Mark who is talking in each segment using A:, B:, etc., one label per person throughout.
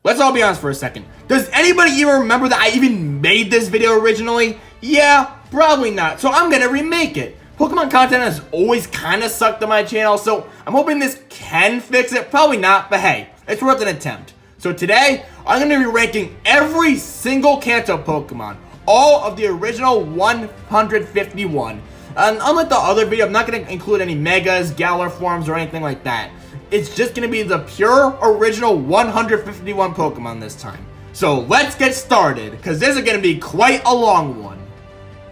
A: Let's all be honest for a second. Does anybody even remember that I even made this video originally? Yeah, probably not. So I'm gonna remake it. Pokemon content has always kind of sucked on my channel, so I'm hoping this can fix it. Probably not, but hey, it's worth an attempt. So today, I'm gonna be ranking every single Kanto Pokemon. All of the original 151. And unlike the other video, I'm not gonna include any Megas, Galar forms, or anything like that. It's just going to be the pure original 151 Pokemon this time. So let's get started, because this is going to be quite a long one.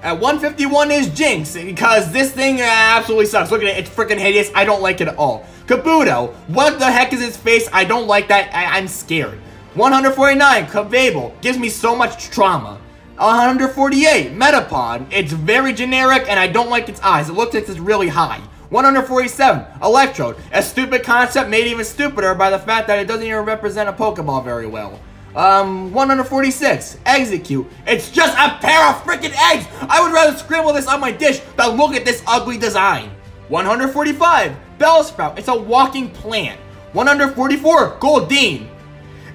A: At 151 is Jinx, because this thing absolutely sucks. Look at it, it's freaking hideous. I don't like it at all. Kabuto, what the heck is his face? I don't like that. I'm scared. 149, Kabable, gives me so much trauma. 148, Metapod, it's very generic and I don't like its eyes. It looks like it's really high. 147, Electrode, a stupid concept made even stupider by the fact that it doesn't even represent a Pokeball very well. 146, Execute, it's just a pair of freaking eggs! I would rather scramble this on my dish than look at this ugly design. 145, Bellsprout, it's a walking plant. 144, Goldeen,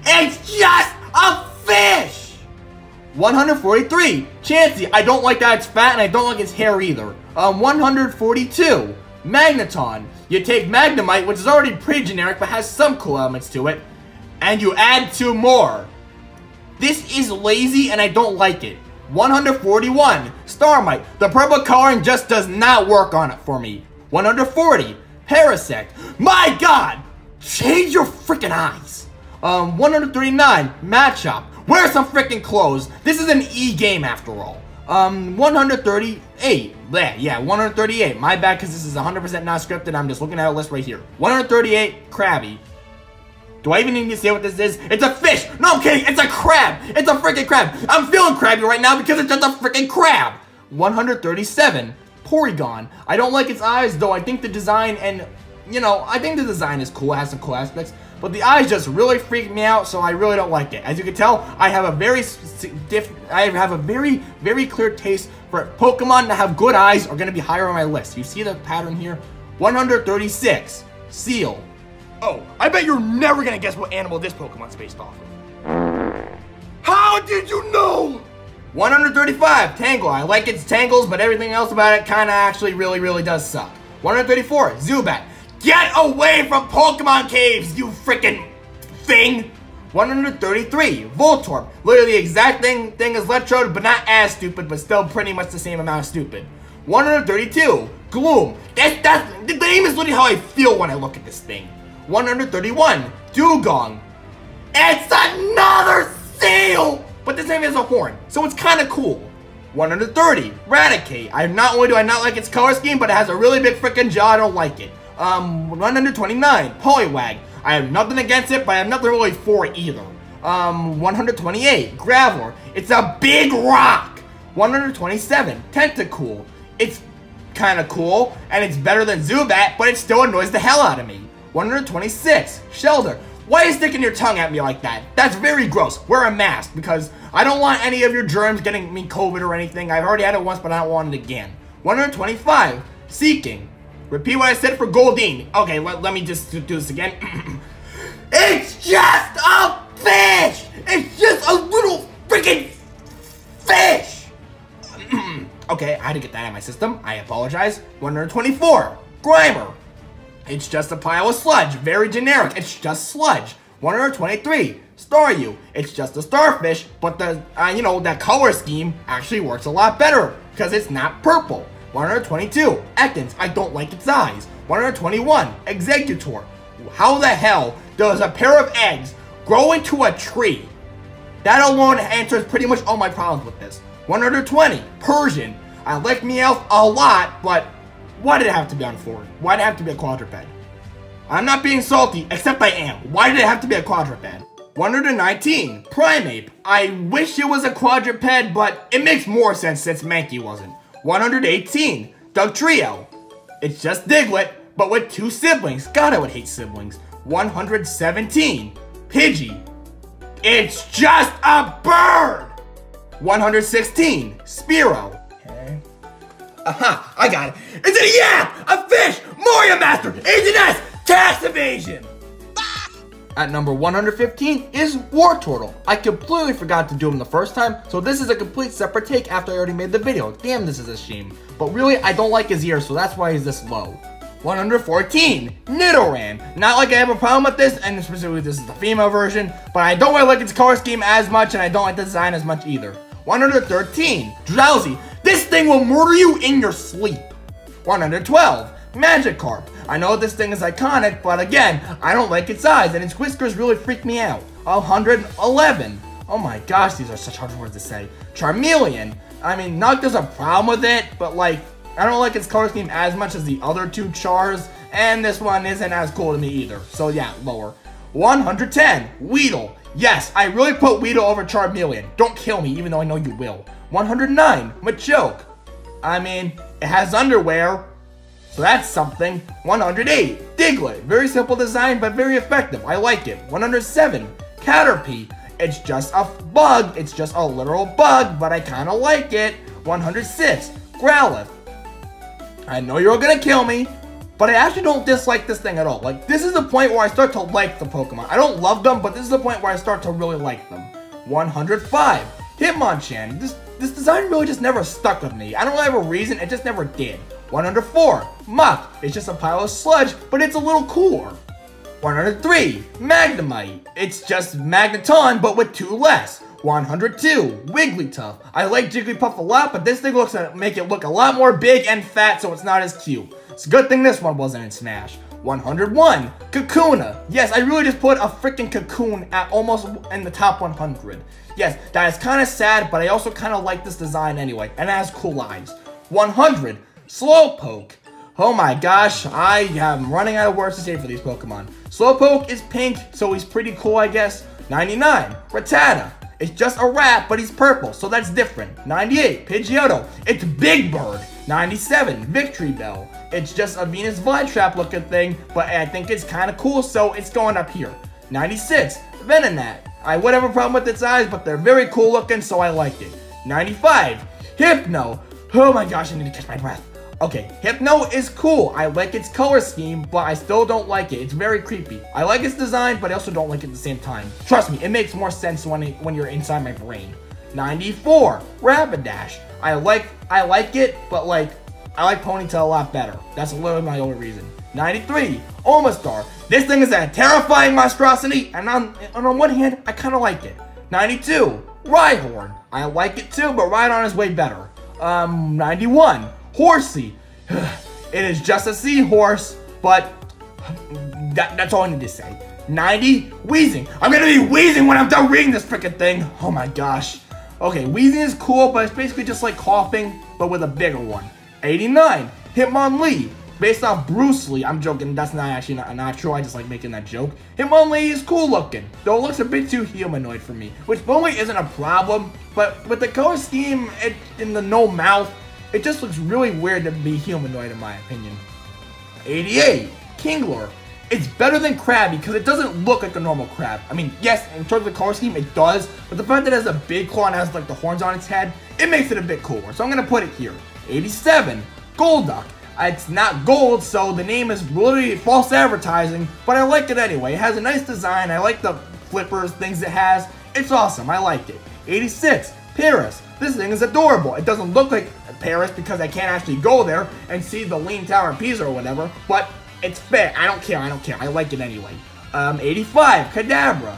A: it's just a fish! 143, Chansey, I don't like that it's fat and I don't like its hair either. 142, Magneton. You take Magnemite, which is already pretty generic but has some cool elements to it, and you add 2 more. This is lazy and I don't like it. 141, Starmite. The purple coloring just does not work on it for me. 140, Parasect. My god! Change your freaking eyes. 139, Machop. Wear some freaking clothes. This is an E game after all. 138. Yeah, 138. My bad, because this is 100% not scripted. I'm just looking at a list right here. 138, Krabby. Do I even need to say what this is? It's a fish! No, I'm kidding! It's a crab! It's a freaking crab! I'm feeling crabby right now because it's just a freaking crab! 137, Porygon. I don't like its eyes, though. I think the design and, you know, I think the design is cool. It has some cool aspects. But the eyes just really freak me out, so I really don't like it. As you can tell, I have a very very clear taste for Pokemon that have good eyes are going to be higher on my list. You see the pattern here? 136, Seal. Oh, I bet you're never going to guess what animal this Pokemon's based off of. How did you know? 135, Tangle. I like its tangles, but everything else about it kind of actually really does suck. 134, Zubat. Get away from Pokemon caves, you freaking thing! 133, Voltorb. Literally the exact thing as Electrode, but not as stupid, but still pretty much the same amount of stupid. 132, Gloom. The name is literally how I feel when I look at this thing. 131, Dugong. It's another seal! But this thing has a horn, so it's kind of cool. 130, Raticate. Not only do I not like its color scheme, but it has a really big freaking jaw. I don't like it. 129, Poliwag. I have nothing against it, but I have nothing really for it either. 128, Graveler. It's a big rock. 127, Tentacool. It's kind of cool, and it's better than Zubat, but it still annoys the hell out of me. 126, Shelter. Why are you sticking your tongue at me like that? That's very gross. Wear a mask, because I don't want any of your germs getting me COVID or anything. I've already had it once, but I don't want it again. 125, Seeking. Repeat what I said for Goldeen. Okay, let me just do this again. It's just a fish! It's just a little freaking fish! Okay, I had to get that out of my system. I apologize. 124, Grimer. It's just a pile of sludge. Very generic. It's just sludge. 123, Staryu. It's just a starfish, but the, that color scheme actually works a lot better because it's not purple. 122, Ekans. I don't like its eyes. 121, Executor. How the hell does a pair of eggs grow into a tree? That alone answers pretty much all my problems with this. 120, Persian. I like Meowth a lot, but why did it have to be on 4? Why did it have to be a quadruped? I'm not being salty, except I am. Why did it have to be a quadruped? 119, Primeape. I wish it was a quadruped, but it makes more sense since Mankey wasn't. 118, Dugtrio. It's just Diglett, but with 2 siblings. God, I would hate siblings. 117, Pidgey. It's just a bird. 116, Spearow. Okay. Aha, I got it. It's a yak, a fish, Mario Master, Agent S, tax evasion. At number 115 is Wartortle. I completely forgot to do him the first time, so this is a complete separate take after I already made the video. Damn, this is a shame. But really, I don't like his ears, so that's why he's this low. 114, Nidoran. Not like I have a problem with this, and specifically this is the female version, but I don't really like its color scheme as much, and I don't like the design as much either. 113, Drowsy. This thing will murder you in your sleep. 112, Magikarp. I know this thing is iconic, but again, I don't like its eyes, and its whiskers really freak me out. 111. Oh my gosh, these are such hard words to say. Charmeleon. I mean, not there's a problem with it, but like, I don't like its color scheme as much as the other 2 Chars, and this one isn't as cool to me either. So yeah, lower. 110, Weedle. Yes, I really put Weedle over Charmeleon. Don't kill me, even though I know you will. 109, Machoke. I mean, it has underwear, so that's something. 108, Diglett. Very simple design, but very effective. I like it. 107, Caterpie. It's just a bug. It's just a literal bug, but I kind of like it. 106, Growlithe. I know you're gonna kill me, but I actually don't dislike this thing at all. Like, this is the point where I start to like the Pokemon. I don't love them, but this is the point where I start to really like them. 105, Hitmonchan. This design really just never stuck with me. I don't really have a reason, it just never did. 104, Muk. It's just a pile of sludge, but it's a little cooler. 103, Magnemite. It's just Magneton, but with 2 less. 102, Wigglytuff. I like Jiggly Puff a lot, but this thing looks to make it look a lot more big and fat, so it's not as cute. It's a good thing this one wasn't in Smash. 101, Kakuna. Yes, I really just put a freaking Cocoon at almost in the top 100. Yes, that is kind of sad, but I also kind of like this design anyway, and it has cool eyes. 100, Slowpoke. Oh my gosh, I am running out of words to say for these Pokemon. Slowpoke is pink, so he's pretty cool, I guess. 99, Rattata. It's just a rat, but he's purple, so that's different. 98, Pidgeotto. It's Big Bird. 97, Victory Bell. It's just a Venus Flytrap looking thing, but I think it's kind of cool, so it's going up here. 96, Venonat. I would have a problem with its eyes, but they're very cool looking, so I like it. 95, Hypno. Oh my gosh, I need to catch my breath. Okay, Hypno is cool. I like its color scheme, but I still don't like it. It's very creepy. I like its design, but I also don't like it at the same time. Trust me, it makes more sense when you're inside my brain. 94, Rapidash. I like it, but like, I like Ponyta a lot better. That's literally my only reason. 93, Alma Star. This thing is a terrifying monstrosity, and on one hand, I kind of like it. 92, Rhyhorn. I like it too, but Rhydon is way better. 91, Horsey. It is just a seahorse, but that's all I need to say. 90, Wheezing. I'm gonna be wheezing when I'm done reading this freaking thing. Oh my gosh. Okay, Wheezing is cool, but it's basically just like coughing, but with a bigger one. 89, Hitmon Lee. Based off Bruce Lee. I'm joking, that's not actually not true, I just like making that joke. Hitmon Lee is cool looking, though it looks a bit too humanoid for me, which probably isn't a problem, but with the color scheme in the no mouth, it just looks really weird to be humanoid in my opinion. 88, Kingler. It's better than Krabby because it doesn't look like a normal crab. I mean, yes, in terms of the color scheme, it does, but the fact that it has a big claw and has like the horns on its head, it makes it a bit cooler, so I'm gonna put it here. 87, Golduck. It's not gold, so the name is literally false advertising, but I like it anyway. It has a nice design. I like the flippers, things it has. It's awesome. I like it. 86, Paris. This thing is adorable. It doesn't look like Paris because I can't actually go there and see the Leaning Tower of Pisa or whatever, but it's fair. I don't care. I like it anyway. 85, Kadabra.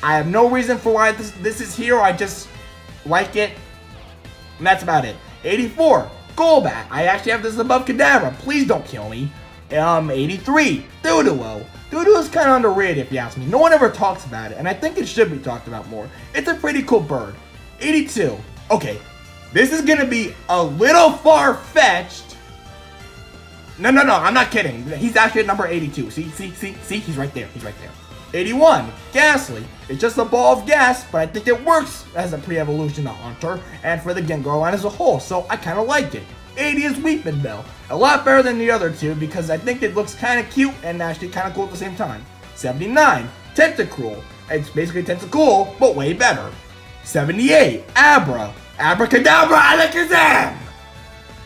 A: I have no reason for why this is here. I just like it, and that's about it. 84, Golbat. I actually have this above Kadabra. Please don't kill me. 83, Doduo. Doduo is kind of underrated if you ask me. No one ever talks about it, and I think it should be talked about more. It's a pretty cool bird. 82. Okay, this is gonna be a little far-fetched. No, I'm not kidding. He's actually at number 82. See, he's right there. He's right there. 81, Ghastly. It's just a ball of gas, but I think it works as a pre-evolution to Haunter and for the Gengar line as a whole, so I kind of like it. 80 is Weepinbell. A lot better than the other two because I think it looks kind of cute and actually kind of cool at the same time. 79, Tentacruel. It's basically Tentacool, but way better. 78, Abracadabra, Alakazam!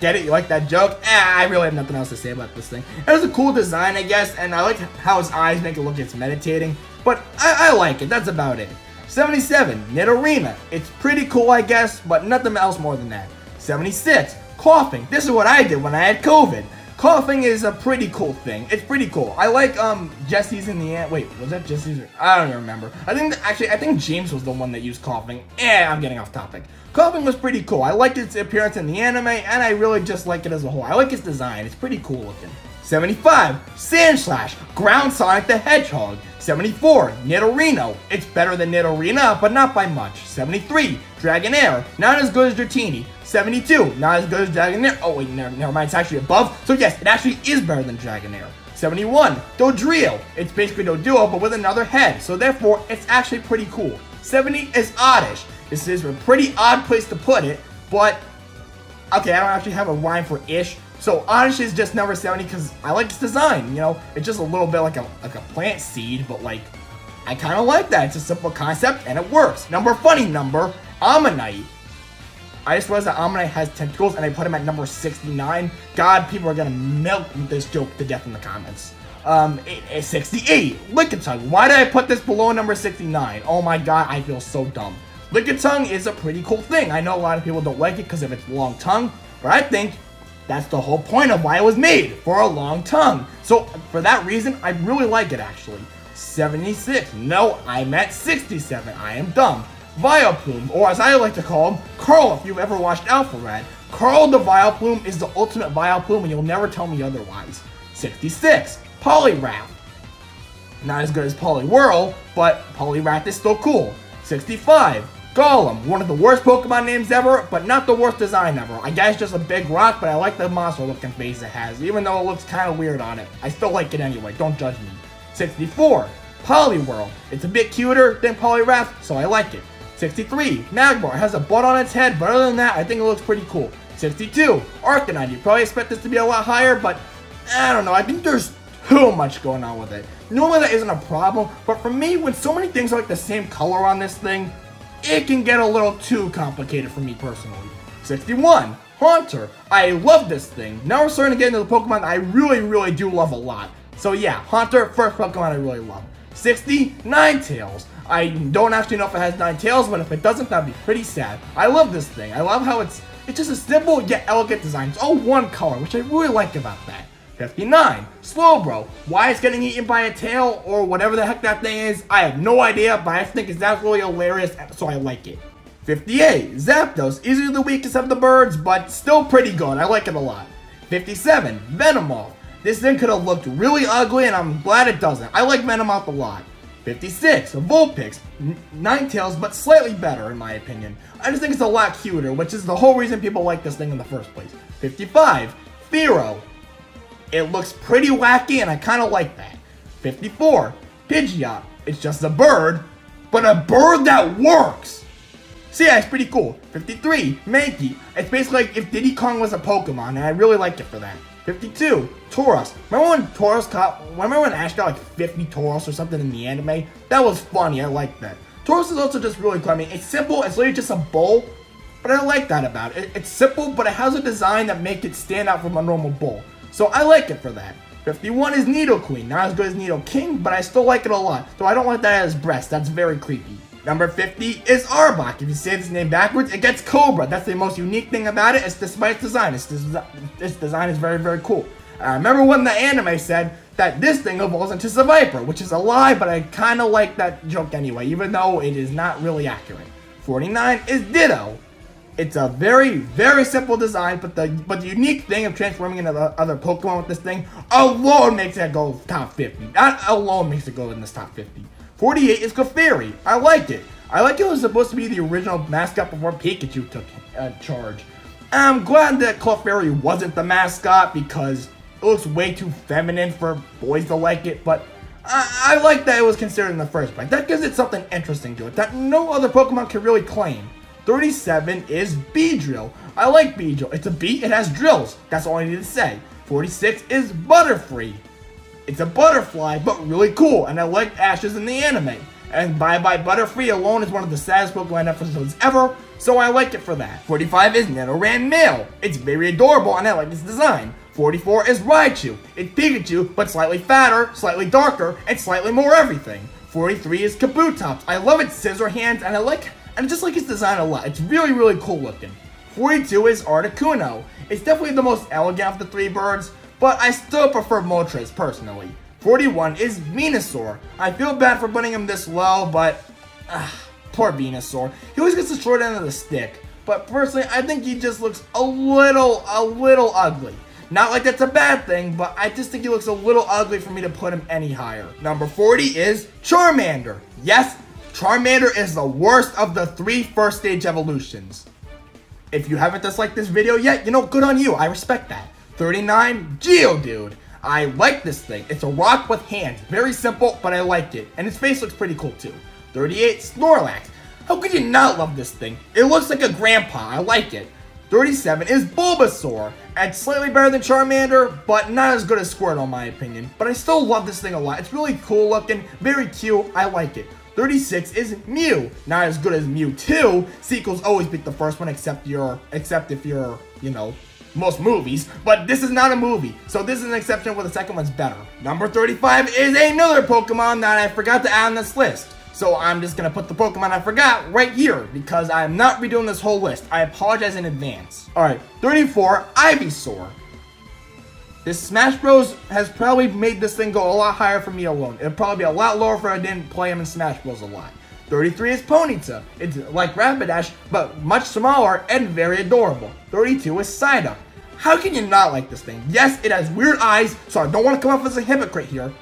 A: Get it? You like that joke? I really have nothing else to say about this thing. It has a cool design, I guess, and I like how his eyes make it look like it's meditating. But I like it. That's about it. 77, Nidorina. It's pretty cool, I guess, but nothing else more than that. 76, Coughing. This is what I did when I had COVID. Coughing is a pretty cool thing. It's pretty cool. I like Jesse's in the end. Wait, was that Jesse's? I don't even remember. I think James was the one that used Coughing. I'm getting off topic. Coughing was pretty cool. I liked its appearance in the anime, and I really just like it as a whole. I like its design. It's pretty cool looking. 75, Sandslash, Ground Sonic the Hedgehog. 74, Nidorino. It's better than Nidorina, but not by much. 73, Dragonair. Not as good as Dratini. 72, not as good as Dragonair. Oh wait, never mind, it's actually above. So yes, it actually is better than Dragonair. 71, Dodrio. It's basically Doduo, but with another head. So therefore, it's actually pretty cool. 70 is Oddish. This is a pretty odd place to put it, but okay, I don't actually have a rhyme for ish. So Oddish is just number 70 because I like its design, you know? It's just a little bit like a plant seed, but like, I kind of like that. It's a simple concept and it works. Funny number, Ammonite. I just realized that Ammonite has tentacles and I put him at number 69. God, people are gonna milk this joke to death in the comments. 68, Lickitung. Why did I put this below number 69? Oh my god, I feel so dumb. Lickitung is a pretty cool thing. I know a lot of people don't like it because of its long tongue, but I think that's the whole point of why it was made, for a long tongue. So, for that reason, I really like it, actually. 76. No, I meant 67. I am dumb. Vileplume, or as I like to call him, Carl, if you've ever watched Alpha Red. Carl the Vileplume is the ultimate Vileplume, and you'll never tell me otherwise. 66. Poliwrath. Not as good as Poliwhirl, but Poliwrath is still cool. 65. Golem, one of the worst Pokemon names ever, but not the worst design ever. I guess it's just a big rock, but I like the monster-looking face it has, even though it looks kind of weird on it. I still like it anyway, don't judge me. 64, Poliwhirl. It's a bit cuter than Poliwrath, so I like it. 63, Magmar. It has a butt on its head, but other than that, I think it looks pretty cool. 62, Arcanine. You probably expect this to be a lot higher, but I don't know. I think there's too much going on with it. Normally that isn't a problem, but for me, when so many things are like the same color on this thing, it can get a little too complicated for me personally. 61, Haunter. I love this thing. Now we're starting to get into the Pokemon I really do love a lot. So yeah, Haunter, first Pokemon I really love. 60, Ninetales. I don't actually know if it has 9 tails, but if it doesn't, that'd be pretty sad. I love this thing. I love how it's just a simple yet elegant design. It's all one color, which I really like about that. 59, Slowbro. Why it's getting eaten by a tail or whatever the heck that thing is, I have no idea, but I think it's absolutely hilarious, so I like it. 58, Zapdos. Easily the weakest of the birds, but still pretty good. I like it a lot. 57, Venomoth. This thing could have looked really ugly, and I'm glad it doesn't. I like Venomoth a lot. 56, Vulpix. Ninetales, but slightly better in my opinion. I just think it's a lot cuter, which is the whole reason people like this thing in the first place. 55, Fearow. It looks pretty wacky, and I kind of like that. 54, Pidgeot. It's just a bird, but a bird that works. So yeah, it's pretty cool. 53, Mankey. It's basically like if Diddy Kong was a Pokemon, and I really like it for that. 52, Tauros. Remember when Ash got like 50 Tauros or something in the anime? That was funny, I like that. Tauros is also just really cool. I mean, it's simple, it's literally just a bowl, but I like that about it. It's simple, but it has a design that makes it stand out from a normal bowl. So I like it for that. 51 is Nidoqueen. Not as good as Nidoking, but I still like it a lot. So I don't like that as breast. That's very creepy. Number 50 is Arbok. If you say this name backwards, it gets Cobra. That's the most unique thing about it. It's despite its design. Its design is very cool. I remember when the anime said that this thing evolves into Seviper, which is a lie, but I kind of like that joke anyway, even though it is not really accurate. 49 is Ditto. It's a very simple design, but the unique thing of transforming into the other Pokemon with this thing alone makes it go top 50. That alone makes it go in this top 50. 48 is Kefari. I like it. I like it was supposed to be the original mascot before Pikachu took charge. I'm glad that Kefari wasn't the mascot because it looks way too feminine for boys to like it, but I like that it was considered in the first place. That gives it something interesting to it that no other Pokemon can really claim. 37 is Beedrill. I like Beedrill. It's a bee, it has drills. That's all I need to say. 46 is Butterfree. It's a butterfly, but really cool, and I like Ash's in the anime. And Bye Bye Butterfree alone is one of the saddest Pokemon episodes ever, so I like it for that. 45 is Nidoran Male. It's very adorable, and I like its design. 44 is Raichu. It's Pikachu, but slightly fatter, slightly darker, and slightly more everything. 43 is Kabutops. I love its scissor hands, and I just like its design a lot. It's really, really cool looking. 42 is Articuno. It's definitely the most elegant of the three birds, but I still prefer Moltres personally. 41 is Venusaur. I feel bad for putting him this low, but poor Venusaur. He always gets the short end of the stick, but personally, I think he just looks a little ugly. Not like that's a bad thing, but I just think he looks a little ugly for me to put him any higher. Number 40 is Charmander. Yes, Charmander is the worst of the three first stage evolutions. If you haven't disliked this video yet, you know, good on you. I respect that. 39, Geodude. I like this thing. It's a rock with hands. Very simple, but I like it. And its face looks pretty cool too. 38, Snorlax. How could you not love this thing? It looks like a grandpa. I like it. 37 is Bulbasaur. It's slightly better than Charmander, but not as good as Squirtle in my opinion. But I still love this thing a lot. It's really cool looking, very cute. I like it. 36 is Mew. Not as good as Mew 2. Sequels always beat the first one except if you're, you know, most movies, but this is not a movie, so this is an exception where the second one's better. Number 35 is another Pokemon that I forgot to add on this list, so I'm just gonna put the Pokemon I forgot right here because I'm not redoing this whole list. I apologize in advance. Alright, 34, Ivysaur. This Smash Bros has probably made this thing go a lot higher for me alone. It'd probably be a lot lower if I didn't play him in Smash Bros a lot. 33 is Ponyta. It's like Rapidash, but much smaller and very adorable. 32 is Psyduck. How can you not like this thing? Yes, it has weird eyes, so I don't want to come off as a hypocrite here,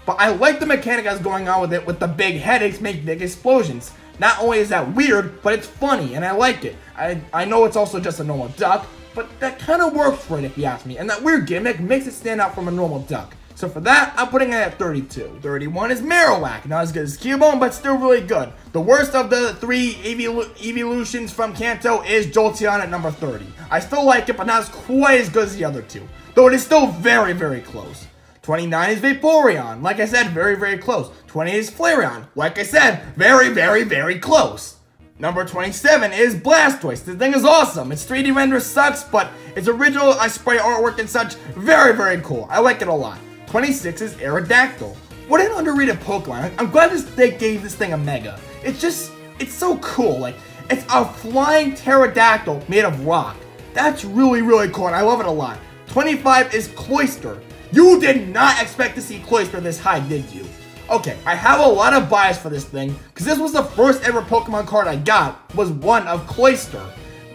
A: but I like the mechanic that's going on with it, with the big headaches make big explosions. Not only is that weird, but it's funny, and I like it. I know it's also just a normal duck, but that kind of works for it if you ask me, and that weird gimmick makes it stand out from a normal duck. So for that, I'm putting it at 32. 31 is Marowak. Not as good as Cubone, but still really good. The worst of the three evolutions from Kanto is Jolteon at number 30. I still like it, but not as quite as good as the other two. Though it is still very, very close. 29 is Vaporeon. Like I said, very, very close. 20 is Flareon. Like I said, very, very, very close. Number 27 is Blastoise. This thing is awesome. Its 3D render sucks, but its original spray artwork and such, very, very cool. I like it a lot. 26 is Aerodactyl. What an underrated Pokemon. I'm glad they gave this thing a Mega. It's so cool. Like, it's a flying pterodactyl made of rock. That's really, really cool, and I love it a lot. 25 is Cloister. You did not expect to see Cloister this high, did you? Okay, I have a lot of bias for this thing, because this was the first ever Pokemon card I got, was one of Cloister.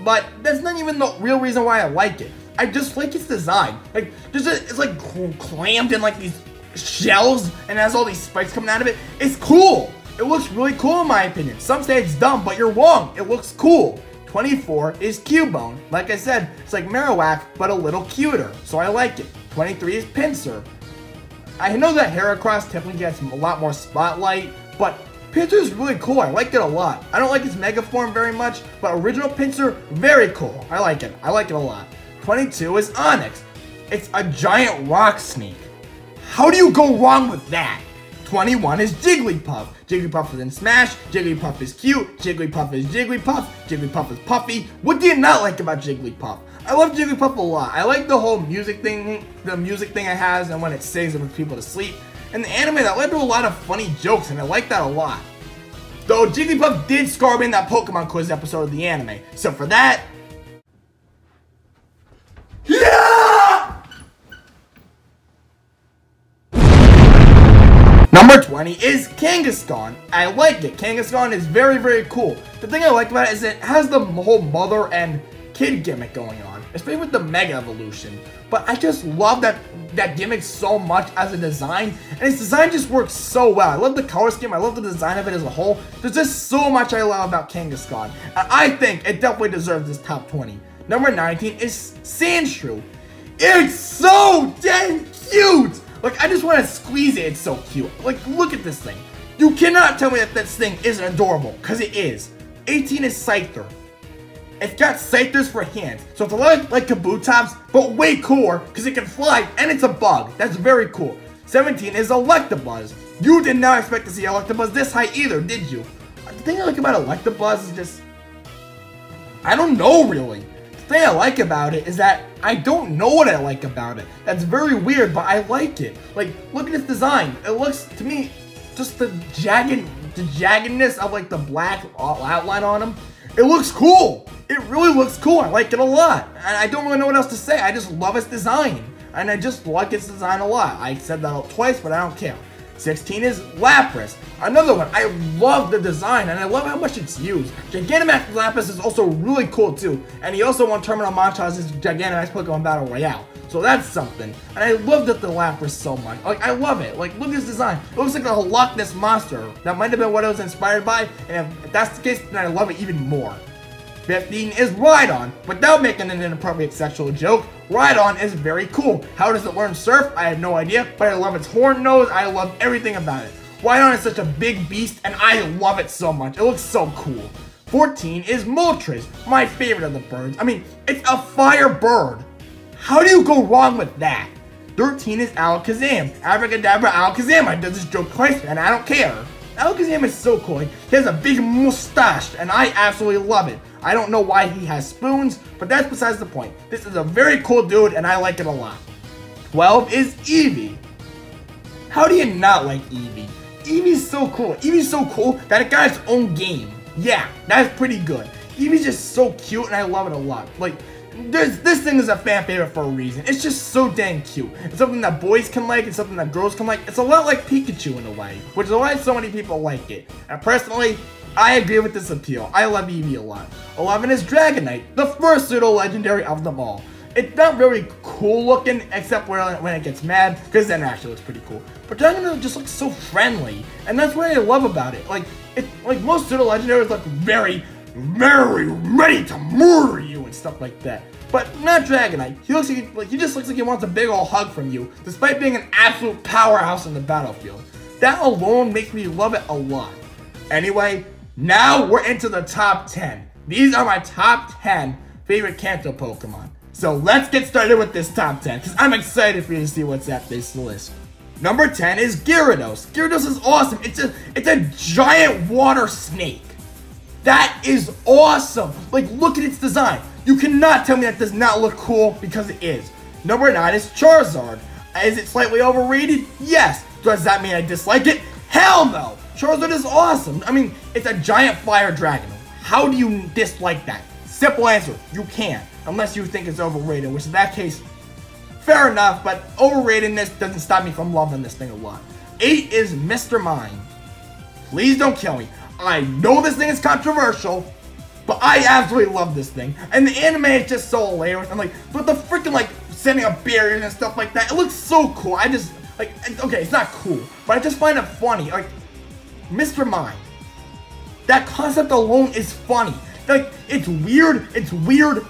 A: But that's not even the real reason why I like it. I just like its design. Like, it's like clammed in like these shells and has all these spikes coming out of it. It's cool. It looks really cool in my opinion. Some say it's dumb, but you're wrong. It looks cool. 24 is Cubone. Like I said, it's like Marowak, but a little cuter. So I like it. 23 is Pinsir. I know that Heracross typically gets a lot more spotlight, but Pinsir is really cool. I like it a lot. I don't like its Mega form very much, but original Pinsir, very cool. I like it. I like it a lot. 22 is Onyx. It's a giant rock snake. How do you go wrong with that? 21 is Jigglypuff. Jigglypuff is in Smash. Jigglypuff is cute. Jigglypuff is Jigglypuff. Jigglypuff is puffy. What do you not like about Jigglypuff? I love Jigglypuff a lot. I like the whole music thing, it has, and when it sings it puts people to sleep. And the anime that led to a lot of funny jokes, and I like that a lot. Though Jigglypuff did scar me in that Pokemon quiz episode of the anime. So for that, yeah! Number 20 is Kangaskhan. I like it. Kangaskhan is very, very cool. The thing I like about it is it has the whole mother and kid gimmick going on, especially with the Mega Evolution. But I just love that gimmick so much as a design, and its design just works so well. I love the color scheme. I love the design of it as a whole. There's just so much I love about Kangaskhan, and I think it definitely deserves this top 20. Number 19 is Sandshrew. It's so dang cute! Like, I just want to squeeze it. It's so cute. Like, look at this thing. You cannot tell me that this thing isn't adorable, because it is. 18 is Scyther. It's got Scythers for hands, so it's a lot like Kabutops, but way cooler because it can fly and it's a bug. That's very cool. 17 is Electabuzz. You did not expect to see Electabuzz this high either, did you? The thing I like about Electabuzz is just, I don't know really. The thing I like about it is that I don't know what I like about it. That's very weird, but I like it. Like, look at its design. It looks, to me, just the jaggedness of like the black outline on him. It looks cool. It really looks cool. I like it a lot. And I don't really know what else to say. I just love its design. And I just like its design a lot. I said that twice, but I don't care. 16 is Lapras. Another one. I love the design, and I love how much it's used. Gigantamax Lapras is also really cool, too. And he also won Terminal Montage's Gigantamax Pokemon Battle Royale. So that's something. And I love the Lapras so much. Like, I love it. Like, look at this design. It looks like a Loch Ness monster. That might have been what it was inspired by. And if that's the case, then I love it even more. 15 is Rhydon. Without making an inappropriate sexual joke, Rhydon is very cool. How does it learn Surf? I have no idea, but I love its horn nose. I love everything about it. Rhydon is such a big beast, and I love it so much. It looks so cool. 14 is Moltres, my favorite of the birds. I mean, it's a fire bird. How do you go wrong with that? 13 is Alakazam. Abracadabra Alakazam. I did this joke twice, and I don't care. Alakazam is so cool. He has a big mustache, and I absolutely love it. I don't know why he has spoons, but that's besides the point. This is a very cool dude, and I like it a lot. 12 is Eevee. How do you not like Eevee? Eevee's so cool. Eevee's so cool that it got its own game. Yeah, that's pretty good. Eevee's just so cute, and I love it a lot. Like, this thing is a fan favorite for a reason. It's just so dang cute. It's something that boys can like. It's something that girls can like. It's a lot like Pikachu in a way, which is why so many people like it. And personally, I agree with this appeal. I love Eevee a lot. 11 is Dragonite, the first pseudo-legendary of them all. It's not very cool looking, except when it gets mad, because then it actually looks pretty cool. But Dragonite just looks so friendly, and that's what I love about it. Like most pseudo-legendaries look very, very ready to murder you and stuff like that. But not Dragonite. He just looks like he wants a big ol' hug from you, despite being an absolute powerhouse in the battlefield. That alone makes me love it a lot. Anyway, now we're into the top 10. These are my top 10 favorite Kanto Pokemon. So let's get started with this top 10, because I'm excited for you to see what's at this list. Number 10 is Gyarados. Gyarados is awesome. It's a giant water snake. That is awesome. Like, look at its design. You cannot tell me that does not look cool, because it is. Number 9 is Charizard. Is it slightly overrated? Yes. Does that mean I dislike it? Hell no. Charizard is awesome. I mean, it's a giant fire dragon. How do you dislike that? Simple answer, you can't. Unless you think it's overrated, which in that case, fair enough, but overratedness doesn't stop me from loving this thing a lot. 8 is Mr. Mime. Please don't kill me. I know this thing is controversial, but I absolutely love this thing. And the anime is just so hilarious. I'm like, but the freaking like setting up barriers and stuff like that, it looks so cool. I just, like, okay, it's not cool, but I just find it funny. Like, Mr. Mime. That concept alone is funny. Like, it's weird,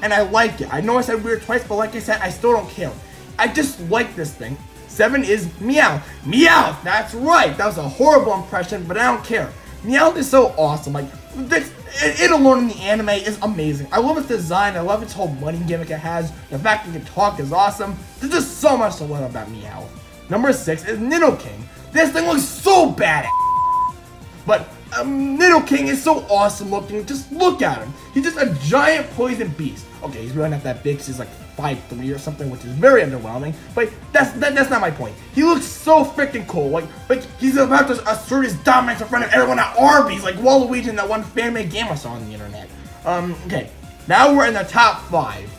A: and I like it. I know I said weird twice, but like I said, I still don't care. I just like this thing. 7 is Meowth. Meowth, that's right. That was a horrible impression, but I don't care. Meowth is so awesome. Like, it alone in the anime is amazing. I love its design. I love its whole money gimmick it has. The fact that it can talk is awesome. There's just so much to love about Meowth. Number 6 is Nidoking. This thing looks so bad. But Nidoking is so awesome looking. Just look at him. He's just a giant poison beast. Okay, he's really not that big. He's like 5'3" or something, which is very underwhelming. But that's not my point. He looks so freaking cool. Like he's about to assert his dominance in front of everyone at Arby's, like Waluigi in that one fan-made game I saw on the internet. Okay, now we're in the top 5.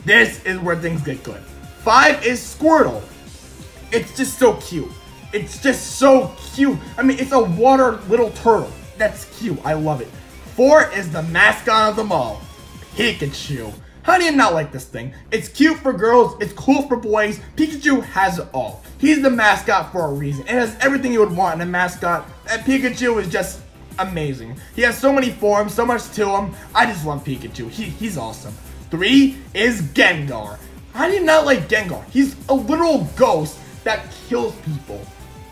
A: This is where things get good. 5 is Squirtle. It's just so cute. It's just so cute. I mean, it's a water little turtle. That's cute. I love it. 4 is the mascot of them all, Pikachu. How do you not like this thing? It's cute for girls. It's cool for boys. Pikachu has it all. He's the mascot for a reason. It has everything you would want in a mascot. And Pikachu is just amazing. He has so many forms, so much to him. I just love Pikachu. He's awesome. 3 is Gengar. How do you not like Gengar? He's a literal ghost that kills people.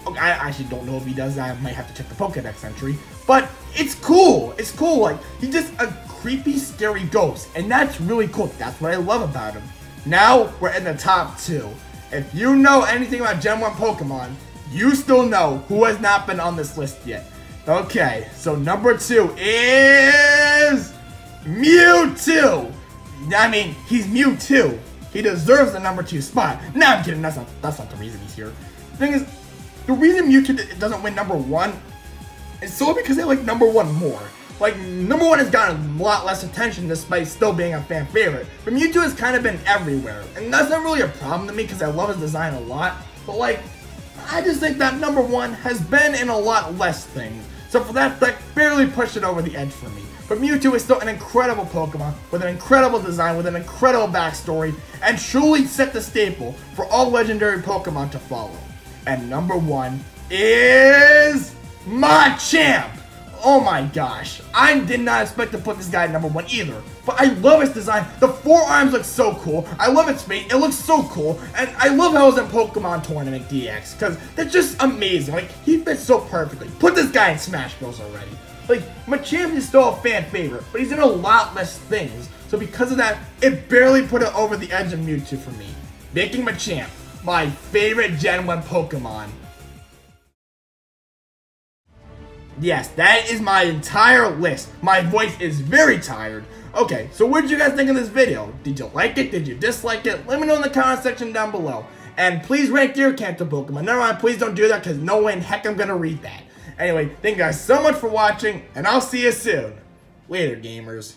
A: Okay, I actually don't know if he does that. I might have to check the Pokédex entry. But it's cool. It's cool. Like, he's just a creepy, scary ghost. And that's really cool. That's what I love about him. Now, we're in the top 2. If you know anything about Gen 1 Pokemon, you still know who has not been on this list yet. Okay, so number 2 is Mewtwo. I mean, he's Mewtwo. He deserves the number 2 spot. Nah, I'm kidding. That's not the reason he's here. The thing is, the reason Mewtwo doesn't win number 1 is solely because they like number 1 more. Like, number 1 has gotten a lot less attention despite still being a fan favorite. But Mewtwo has kind of been everywhere. And that's not really a problem to me because I love his design a lot. But like, I just think that number 1 has been in a lot less things. So for that barely pushed it over the edge for me. But Mewtwo is still an incredible Pokemon with an incredible design, with an incredible backstory, and truly set the staple for all legendary Pokemon to follow. And number 1 is Machamp. Oh my gosh, I did not expect to put this guy at number 1 either. But I love his design. The forearms look so cool. I love its face. It looks so cool. And I love how it's in Pokemon Tournament DX. Because that's just amazing. Like, he fits so perfectly. Put this guy in Smash Bros. Already. Like, Machamp is still a fan favorite. But he's in a lot less things. So because of that, it barely put it over the edge of Mewtwo for me. Making Machamp my favorite Gen 1 Pokemon. Yes, that is my entire list. My voice is very tired. Okay, so what did you guys think of this video? Did you like it? Did you dislike it? Let me know in the comment section down below. And please rank your Kanto Pokemon. Never mind, please don't do that because no way in heck I'm going to read that. Anyway, thank you guys so much for watching, and I'll see you soon. Later, gamers.